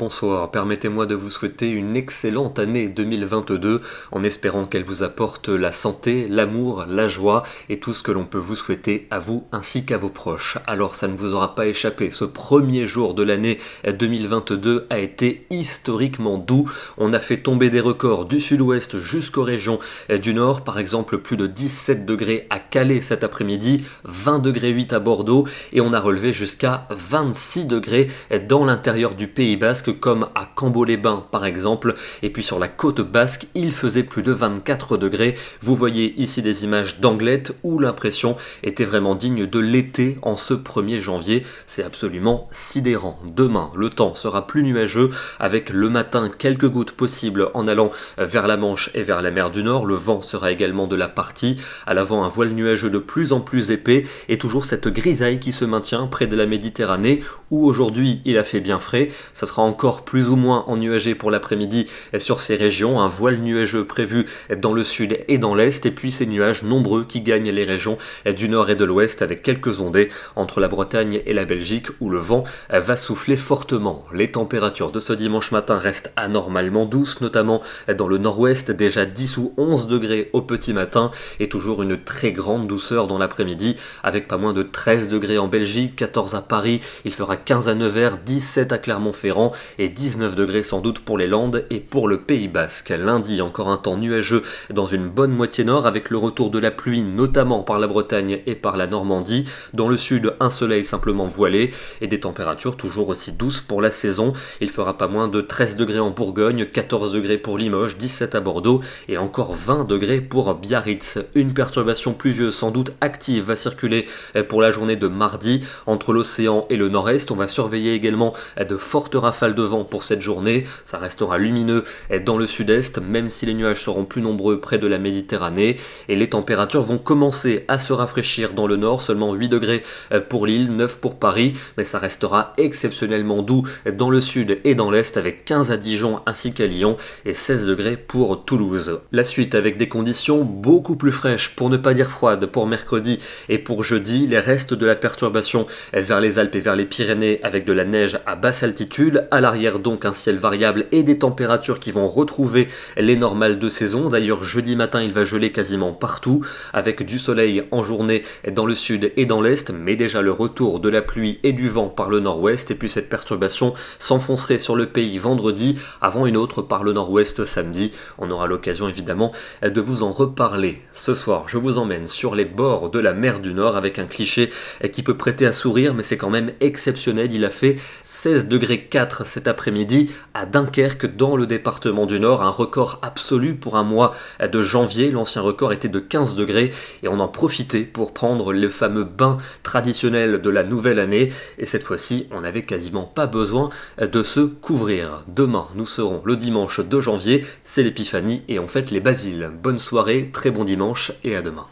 bonsoir, permettez-moi de vous souhaiter une excellente année 2022 en espérant qu'elle vous apporte la santé, l'amour, la joie et tout ce que l'on peut vous souhaiter à vous ainsi qu'à vos proches. Alors ça ne vous aura pas échappé, ce premier jour de l'année 2022 a été historiquement doux. On a fait tomber des records du sud-ouest jusqu'aux régions du nord, par exemple plus de 17 degrés à Calais cet après-midi, 20 degrés 8 à Bordeaux et on a relevé jusqu'à 26 degrés dans l'intérieur du Pays Basque comme à Cambo-les-Bains par exemple, et puis sur la côte basque il faisait plus de 24 degrés. Vous voyez ici des images d'Anglet où l'impression était vraiment digne de l'été en ce 1er janvier, c'est absolument sidérant. Demain le temps sera plus nuageux avec le matin quelques gouttes possibles en allant vers la Manche et vers la mer du Nord, le vent sera également de la partie, à l'avant un voile nuageux de plus en plus épais et toujours cette grisaille qui se maintient près de la Méditerranée où aujourd'hui il a fait bien frais. Ça sera encore plus ou moins ennuagé pour l'après-midi sur ces régions, un voile nuageux prévu dans le sud et dans l'est, et puis ces nuages nombreux qui gagnent les régions du nord et de l'ouest avec quelques ondées entre la Bretagne et la Belgique où le vent va souffler fortement. Les températures de ce dimanche matin restent anormalement douces, notamment dans le nord-ouest, déjà 10 ou 11 degrés au petit matin et toujours une très grande douceur dans l'après-midi avec pas moins de 13 degrés en Belgique, 14 à Paris, il fera 15 à Nevers, 17 à Clermont-Ferrand et 19 degrés sans doute pour les Landes et pour le Pays Basque. Lundi, encore un temps nuageux dans une bonne moitié nord avec le retour de la pluie notamment par la Bretagne et par la Normandie. Dans le sud, un soleil simplement voilé et des températures toujours aussi douces pour la saison. Il fera pas moins de 13 degrés en Bourgogne, 14 degrés pour Limoges, 17 à Bordeaux et encore 20 degrés pour Biarritz. Une perturbation pluvieuse sans doute active va circuler pour la journée de mardi entre l'océan et le nord-est. On va surveiller également de fortes rafales de vent pour cette journée. Ça restera lumineux dans le sud-est, même si les nuages seront plus nombreux près de la Méditerranée. Et les températures vont commencer à se rafraîchir dans le nord, seulement 8 degrés pour Lille, 9 pour Paris, mais ça restera exceptionnellement doux dans le sud et dans l'est avec 15 à Dijon ainsi qu'à Lyon et 16 degrés pour Toulouse. La suite avec des conditions beaucoup plus fraîches, pour ne pas dire froides, pour mercredi et pour jeudi. Les restes de la perturbation vers les Alpes et vers les Pyrénées avec de la neige à basse altitude. À l'arrière donc un ciel variable et des températures qui vont retrouver les normales de saison. D'ailleurs jeudi matin il va geler quasiment partout avec du soleil en journée dans le sud et dans l'est, mais déjà le retour de la pluie et du vent par le nord-ouest, et puis cette perturbation s'enfoncerait sur le pays vendredi avant une autre par le nord-ouest samedi. On aura l'occasion évidemment de vous en reparler. Ce soir je vous emmène sur les bords de la mer du Nord avec un cliché qui peut prêter à sourire, mais c'est quand même exceptionnel. Il a fait 16 degrés 4 cet après-midi à Dunkerque dans le département du Nord, un record absolu pour un mois de janvier. L'ancien record était de 15 degrés et on en profitait pour prendre le fameux bain traditionnel de la nouvelle année et cette fois-ci on n'avait quasiment pas besoin de se couvrir. Demain nous serons le dimanche 2 janvier, c'est l'épiphanie et on fête les basiles. Bonne soirée, très bon dimanche et à demain.